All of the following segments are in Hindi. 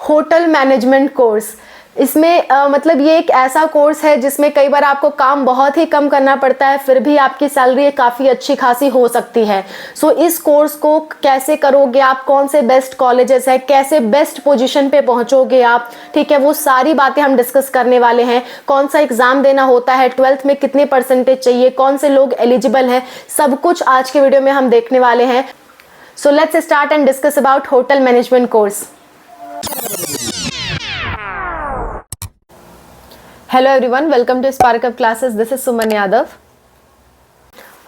Hotel management course. इसमें मतलब ये एक ऐसा कोर्स है जिसमें कई बार आपको काम बहुत ही कम करना पड़ता है, फिर भी आपकी सैलरी काफ़ी अच्छी खासी हो सकती है। सो इस कोर्स को कैसे करोगे आप, कौन से बेस्ट कॉलेजेस है, कैसे बेस्ट पोजीशन पे पहुंचोगे आप, ठीक है, वो सारी बातें हम डिस्कस करने वाले हैं। कौन सा एग्जाम देना होता है, 12th में कितने परसेंटेज चाहिए, कौन से लोग एलिजिबल हैं, सब कुछ आज के वीडियो में हम देखने वाले हैं। So let's start and discuss about hotel management course. Hello everyone, welcome to Spark Up Classes. This is Suman Yadav.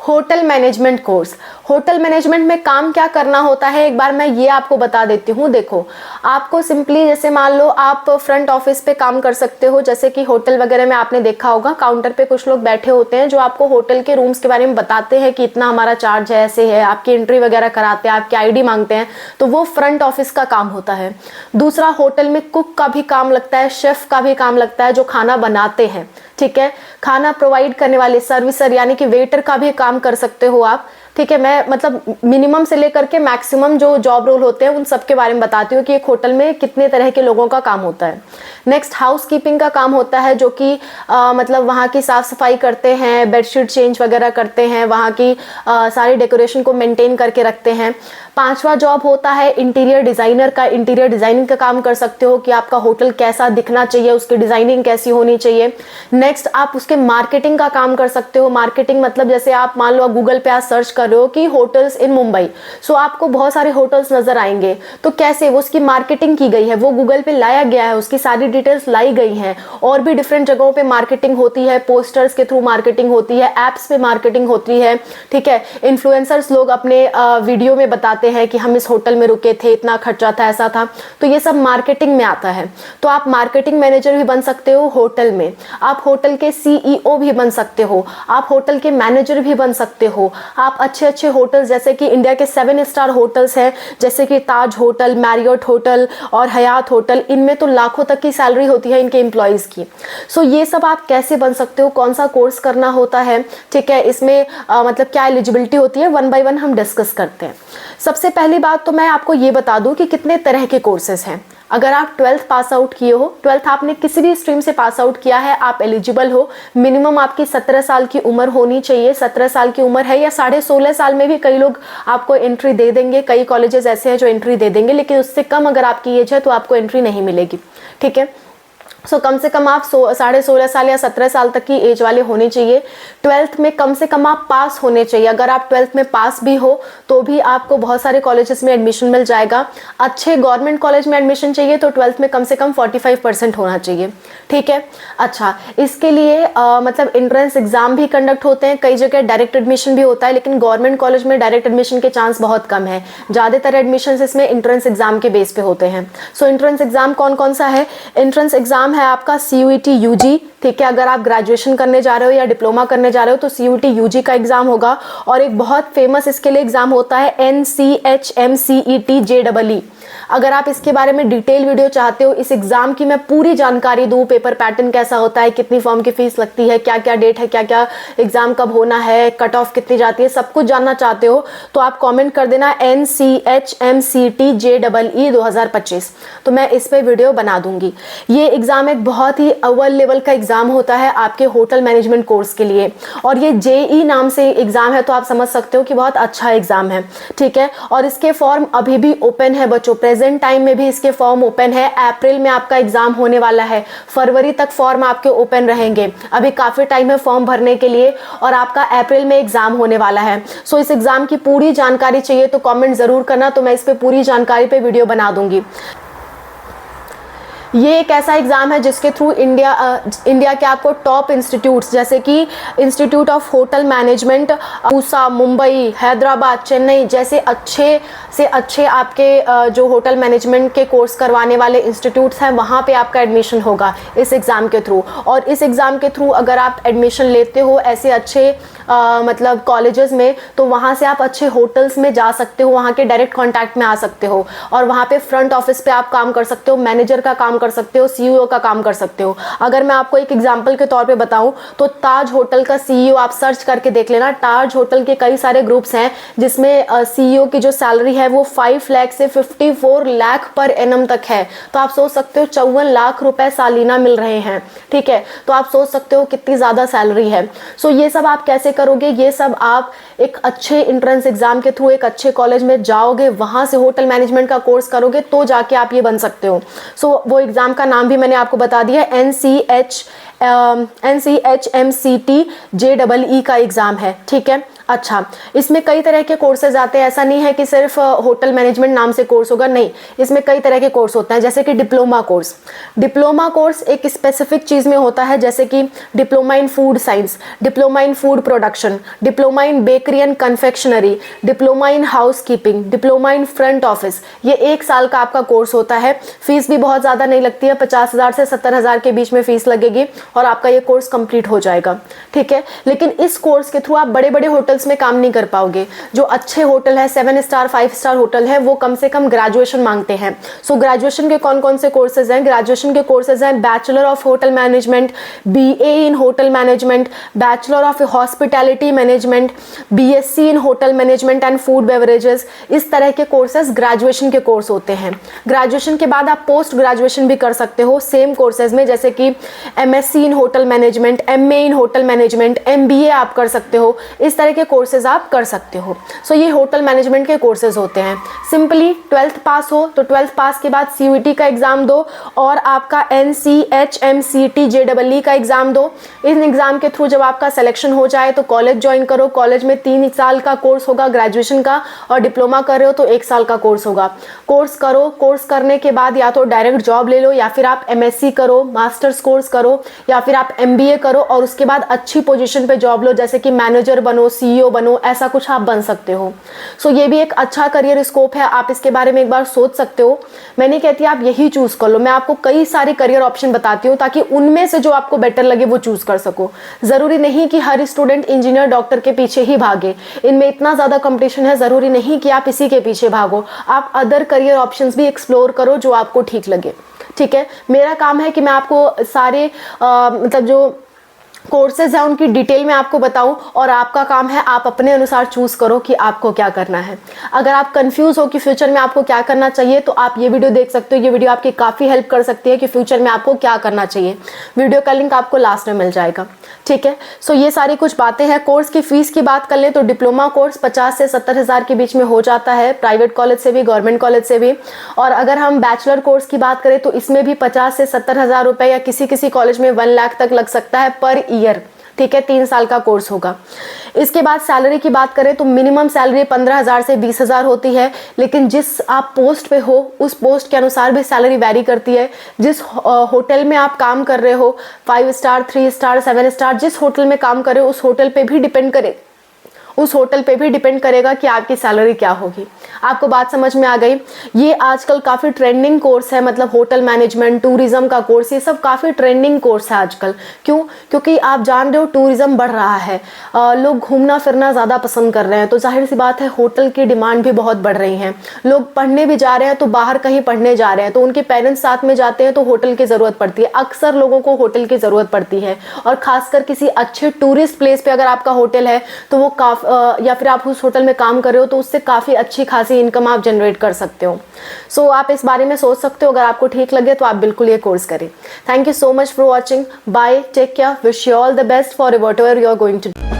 Hotel management course. Hotel management में काम क्या करना होता है एक बार मैं ये आपको बता देती हूँ। देखो, आपको सिंपली जैसे मान लो आप फ्रंट ऑफिस पे काम कर सकते हो, जैसे कि होटल वगैरह में आपने देखा होगा काउंटर पे कुछ लोग बैठे होते हैं जो आपको होटल के रूम्स के बारे में बताते हैं कि इतना हमारा चार्ज है, ऐसे है, आपकी एंट्री वगैरह कराते हैं, आपकी आईडी मांगते हैं, तो वो फ्रंट ऑफिस का काम होता है। दूसरा, होटल में कुक का भी काम लगता है, शेफ का भी काम लगता है, जो खाना बनाते हैं, ठीक है, खाना प्रोवाइड करने वाले सर्विसर यानी कि वेटर का भी काम कर सकते हो आप, ठीक है। मैं मतलब मिनिमम से लेकर के मैक्सिमम जो जॉब रोल होते हैं उन सब के बारे में बताती हूँ कि एक होटल में कितने तरह के लोगों का काम होता है। नेक्स्ट, हाउस कीपिंग का काम होता है, जो कि मतलब वहाँ की साफ सफाई करते हैं, बेडशीट चेंज वगैरह करते हैं, वहाँ की सारी डेकोरेशन को मेंटेन करके रखते हैं। पांचवा जॉब होता है इंटीरियर डिजाइनर का। इंटीरियर डिजाइनिंग का काम कर सकते हो कि आपका होटल कैसा दिखना चाहिए, उसकी डिजाइनिंग कैसी होनी चाहिए। नेक्स्ट, आप उसके मार्केटिंग का काम कर सकते हो। मार्केटिंग मतलब जैसे आप मान लो गूगल पे आप सर्च कर रहे हो कि होटल्स इन मुंबई, सो आपको बहुत सारे होटल्स नजर आएंगे, तो कैसे वो उसकी मार्केटिंग की गई है, वो गूगल पे लाया गया है, उसकी सारी डिटेल्स लाई गई हैं। और भी डिफरेंट जगहों पे मार्केटिंग होती है, पोस्टर्स के थ्रू मार्केटिंग होती है, एप्स पे मार्केटिंग होती है, ठीक है। इन्फ्लुएंसर्स लोग अपने वीडियो में बताते हैं कि हम इस होटल में रुके थे, इतना खर्चा था, ऐसा था, तो ये सब मार्केटिंग में आता है। तो आप मार्केटिंग मैनेजर भी बन सकते हो होटल में, आप होटल के सीईओ भी बन सकते हो, आप होटल के मैनेजर भी बन सकते हो। आप अच्छे अच्छे होटल्स जैसे कि इंडिया के 7 स्टार होटल्स हैं, जैसे कि ताज होटल, मैरियट होटल और हयात होटल, इनमें तो लाखों तक की सैलरी होती है इनके एम्प्लॉयज की। सो ये सब आप कैसे बन सकते हो, कौन सा कोर्स करना होता है, ठीक है, इसमें मतलब क्या एलिजिबिलिटी होती है, वन बाय वन हम डिस्कस करते हैं। सबसे पहली बात तो मैं आपको ये बता दूं कि कितने तरह के कोर्सेज हैं। अगर आप 12th पास आउट किए हो, 12th आपने किसी भी स्ट्रीम से पास आउट किया है, आप एलिजिबल हो। मिनिमम आपकी 17 साल की उम्र होनी चाहिए। 17 साल की उम्र है या 16.5 साल में भी कई लोग आपको एंट्री दे देंगे, कई कॉलेजेस ऐसे हैं जो एंट्री दे देंगे, लेकिन उससे कम अगर आपकी एज है तो आपको एंट्री नहीं मिलेगी, ठीक है। सो कम से कम आप 16.5 साल या 17 साल तक की एज वाले होने चाहिए। 12th में कम से कम आप पास होने चाहिए। अगर आप 12th में पास भी हो तो भी आपको बहुत सारे कॉलेजेस में एडमिशन मिल जाएगा। अच्छे गवर्नमेंट कॉलेज में एडमिशन चाहिए तो 12th में कम से कम 45% होना चाहिए, ठीक है। अच्छा, इसके लिए मतलब एंट्रेंस एग्जाम भी कंडक्ट होते हैं, कई जगह डायरेक्ट एडमिशन भी होता है, लेकिन गवर्नमेंट कॉलेज में डायरेक्ट एडमिशन के चांस बहुत कम है। ज़्यादातर एडमिशन इसमें एंट्रेंस एग्जाम के बेस पे होते हैं। सो एंट्रेंस एग्जाम कौन कौन सा है? एंट्रेंस एग्जाम है आपका CUET UG, ठीक है। अगर आप ग्रेजुएशन करने जा रहे हो या डिप्लोमा करने जा रहे हो तो CUET UG का एग्जाम होगा। और एक बहुत फेमस इसके लिए एग्जाम होता है NCHM CET JEE। अगर आप इसके बारे में डिटेल वीडियो चाहते हो, इस एग्जाम की मैं पूरी जानकारी दूं, पेपर पैटर्न कैसा होता है, कितनी फॉर्म की फीस लगती है, क्या क्या डेट है, क्या क्या एग्जाम कब होना है, कट ऑफ कितनी जाती है, सब कुछ जानना चाहते हो तो आप कमेंट कर देना NCHM CET JEE 2025, तो मैं इस पे वीडियो बना दूंगी। ये एग्जाम एक बहुत ही अव्वल लेवल का एग्जाम होता है आपके होटल मैनेजमेंट कोर्स के लिए, और ये JEE नाम से एग्जाम है तो आप समझ सकते हो कि बहुत अच्छा एग्जाम है, ठीक है। और इसके फॉर्म अभी भी ओपन है बच्चों, प्रेजेंट टाइम में भी इसके फॉर्म ओपन है। अप्रैल में आपका एग्जाम होने वाला है, फरवरी तक फॉर्म आपके ओपन रहेंगे, अभी काफी टाइम है फॉर्म भरने के लिए, और आपका अप्रैल में एग्जाम होने वाला है। सो इस एग्जाम की पूरी जानकारी चाहिए तो कमेंट जरूर करना, तो मैं इस पे पूरी जानकारी पे वीडियो बना दूंगी। ये एक ऐसा एग्जाम है जिसके थ्रू इंडिया के आपको टॉप इंस्टीट्यूट्स जैसे कि institute of hotel management, Pusa, Mumbai, Hyderabad, Chennai जैसे अच्छे से अच्छे आपके जो होटल मैनेजमेंट के कोर्स करवाने वाले इंस्टीट्यूट्स हैं, वहाँ पे आपका एडमिशन होगा इस एग्ज़ाम के थ्रू। और इस एग्ज़ाम के थ्रू अगर आप एडमिशन लेते हो ऐसे अच्छे मतलब कॉलेजेस में, तो वहाँ से आप अच्छे होटल्स में जा सकते हो, वहाँ के डायरेक्ट कॉन्टैक्ट में आ सकते हो और वहाँ पे फ्रंट ऑफिस पे आप काम कर सकते हो, मैनेजर का काम कर सकते हो, सीईओ का काम कर सकते हो। अगर मैं आपको एक एग्जांपल के तौर पे बताऊं तो ताज होटल का सीईओ आप सर्च करके देख लेना। ताज होटल के कई सारे ग्रुप्स हैं जिसमें सीईओ की जो सैलरी है वो 5 लाख से 54 लाख पर एनम तक है। तो आप सोच सकते हो 54 लाख रुपए सालीना मिल रहे हैं, ठीक है। तो आप सोच सकते हो कितनी ज़्यादा सैलरी है। सो ये सब आप कैसे करोगे, ये सब आप एक अच्छे एंट्रेंस एग्जाम के थ्रू एक अच्छे कॉलेज में जाओगे, वहाँ से होटल मैनेजमेंट का कोर्स करोगे तो जाके आप ये बन सकते हो। सो वो एग्ज़ाम का नाम भी मैंने आपको बता दिया, NCHMCT JEE का एग्ज़ाम है, ठीक है। अच्छा, इसमें कई तरह के कोर्सेज आते हैं, ऐसा नहीं है कि सिर्फ होटल मैनेजमेंट नाम से कोर्स होगा, नहीं, इसमें कई तरह के कोर्स होते हैं। जैसे कि डिप्लोमा कोर्स, डिप्लोमा कोर्स एक स्पेसिफिक चीज़ में होता है, जैसे कि diploma in food science, diploma in food production, diploma in bakery and confectionery, diploma in house keeping, diploma in front office. ये 1 साल का आपका कोर्स होता है। फीस भी बहुत ज़्यादा नहीं लगती है, 50,000 से 70,000 के बीच में फीस लगेगी और आपका ये कोर्स कंप्लीट हो जाएगा, ठीक है। लेकिन इस कोर्स के थ्रू आप बड़े बड़े होटल्स में काम नहीं कर पाओगे। जो अच्छे होटल है, 7 स्टार 5 स्टार होटल है, वो कम से कम ग्रेजुएशन मांगते हैं। सो ग्रेजुएशन के कौन कौन से कोर्सेज हैं? ग्रेजुएशन के कोर्सेज हैं bachelor of hotel management, BA in hotel management, bachelor of hospitality management, BSc in hotel management and food beverages. इस तरह के कोर्सेज ग्रेजुएशन के कोर्स होते हैं। ग्रेजुएशन के बाद आप पोस्ट ग्रेजुएशन भी कर सकते हो सेम कोर्सेज में, जैसे कि MSc इन होटल मैनेजमेंट, MA इन होटल मैनेजमेंट, MBA आप कर सकते हो। इस तरह के कोर्सेज आप कर सकते हो। सो ये होटल मैनेजमेंट के कोर्सेज होते हैं। सिंपली 12th पास हो तो 12th पास के बाद CUET का एग्जाम दो और आपका NCHMCT JEE का एग्जाम दो। इन एग्जाम के थ्रू जब आपका सिलेक्शन हो जाए तो कॉलेज ज्वाइन करो। कॉलेज में 3 साल का कोर्स होगा ग्रेजुएशन का, और डिप्लोमा कर रहे हो तो 1 साल का कोर्स होगा। कोर्स करो, कोर्स करने के बाद या तो डायरेक्ट जॉब ले लो, या फिर आप MSc करो, मास्टर्स कोर्स करो, या फिर आप MBA करो और उसके बाद अच्छी पोजीशन पे जॉब लो, जैसे कि मैनेजर बनो, CEO बनो, ऐसा कुछ आप बन सकते हो। सो ये भी एक अच्छा करियर स्कोप है, आप इसके बारे में एक बार सोच सकते हो। मैं नहीं कहती आप यही चूज कर लो, मैं आपको कई सारे करियर ऑप्शन बताती हूँ ताकि उनमें से जो आपको बेटर लगे वो चूज कर सको। जरूरी नहीं कि हर स्टूडेंट इंजीनियर डॉक्टर के पीछे ही भागे, इनमें इतना ज्यादा कंपटीशन है, जरूरी नहीं कि आप इसी के पीछे भागो। आप अदर करियर ऑप्शंस भी एक्सप्लोर करो जो आपको ठीक लगे, ठीक है। मेरा काम है कि मैं आपको सारे मतलब जो कोर्सेज है उनकी डिटेल में आपको बताऊं, और आपका काम है आप अपने अनुसार चूज करो कि आपको क्या करना है। अगर आप कंफ्यूज हो कि फ्यूचर में आपको क्या करना चाहिए तो आप ये वीडियो देख सकते हो। ये वीडियो आपकी काफ़ी हेल्प कर सकती है कि फ्यूचर में आपको क्या करना चाहिए। वीडियो का लिंक आपको लास्ट में मिल जाएगा, ठीक है। सो ये सारी कुछ बातें हैं। कोर्स की फीस की बात कर लें तो डिप्लोमा कोर्स 50 से 70,000 के बीच में हो जाता है, प्राइवेट कॉलेज से भी, गवर्नमेंट कॉलेज से भी। और अगर हम बैचलर कोर्स की बात करें तो इसमें भी 50 से 70,000 रुपए या किसी किसी कॉलेज में 1 लाख तक लग सकता है पर ईयर, ठीक है। 3 साल का कोर्स होगा। इसके बाद सैलरी की बात करें तो मिनिमम सैलरी 15,000 से 20,000 होती है, लेकिन जिस आप पोस्ट पे हो उस पोस्ट के अनुसार भी सैलरी वैरी करती है। जिस होटल में आप काम कर रहे हो, 5 स्टार 3 स्टार 7 स्टार, जिस होटल में काम कर रहे हो उस होटल पे भी डिपेंड करेगा कि आपकी सैलरी क्या होगी। आपको बात समझ में आ गई? ये आजकल काफ़ी ट्रेंडिंग कोर्स है, मतलब होटल मैनेजमेंट, टूरिज्म का कोर्स, ये सब काफ़ी ट्रेंडिंग कोर्स है आजकल। क्यों? क्योंकि आप जान रहे हो टूरिज्म बढ़ रहा है, लोग घूमना फिरना ज़्यादा पसंद कर रहे हैं, तो जाहिर सी बात है होटल की डिमांड भी बहुत बढ़ रही है। लोग पढ़ने भी जा रहे हैं तो बाहर कहीं पढ़ने जा रहे हैं तो उनके पेरेंट्स साथ में जाते हैं तो होटल की ज़रूरत पड़ती है। अक्सर लोगों को होटल की ज़रूरत पड़ती है, और ख़ासकर किसी अच्छे टूरिस्ट प्लेस पर अगर आपका होटल है तो वो या फिर आप उस होटल में काम कर रहे हो तो उससे काफ़ी अच्छी खासी इनकम आप जनरेट कर सकते हो। सो आप इस बारे में सोच सकते हो। अगर आपको ठीक लगे तो आप बिल्कुल ये कोर्स करें। Thank you so much for watching. Bye, take care, wish you all the best for whatever you are going to do.